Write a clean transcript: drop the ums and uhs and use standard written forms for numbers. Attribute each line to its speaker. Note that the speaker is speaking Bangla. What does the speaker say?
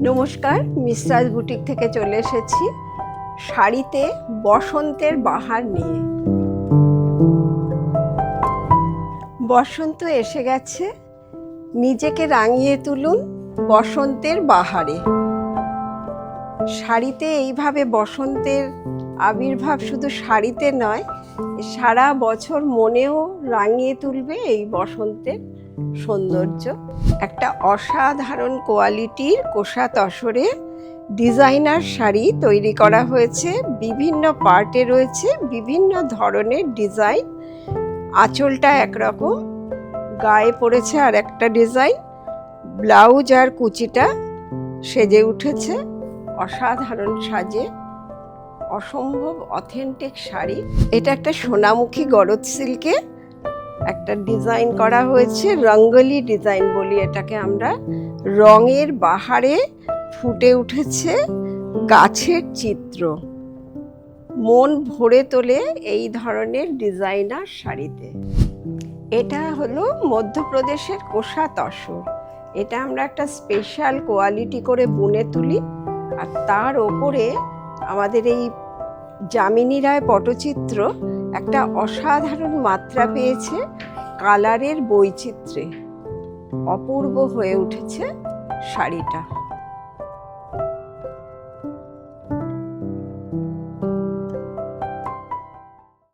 Speaker 1: নমস্কার, মিসরাজ বুটিক থেকে চলে এসেছি শাড়িতে বসন্তের বাহার নিয়ে। বসন্ত এসে গেছে, নিজেকে রাঙিয়ে তুলুন বসন্তের বাহারে। শাড়িতে এইভাবে বসন্তের আবির্ভাব শুধু শাড়িতে নয়, সারা বছর মনেও রাঙিয়ে তুলবে এই বসন্তের সৌন্দর্য। একটা অসাধারণ কোয়ালিটির কোষা তসরে ডিজাইনার শাড়ি তৈরি করা হয়েছে। বিভিন্ন পার্টে রয়েছে বিভিন্ন ধরনের ডিজাইন। আঁচলটা একরকম, গায়ে পড়েছে আর একটা ডিজাইন, ব্লাউজ আর কুচিটা সেজে উঠেছে অসাধারণ সাজে। অসম্ভব অথেন্টিক শাড়ি। এটা একটা সোনামুখী গরজ সিল্কে একটা ডিজাইন করা হয়েছে, রঙ্গোলি ডিজাইন বলি এটাকে আমরা। রঙের বাহারে ফুটে উঠেছে গাছের চিত্র, মন ভরে তোলে এই ধরনের ডিজাইনার শাড়িতে। এটা হলো মধ্যপ্রদেশের কোষা তসর। এটা আমরা একটা স্পেশাল কোয়ালিটি করে বুনে তুলি, আর তার ওপরে আমাদের এই যামিনী রায় পটচিত্র একটা অসাধারণ মাত্রা পেয়েছে। কালারের বৈচিত্র্যে অপূর্ব হয়ে উঠেছে শাড়িটা।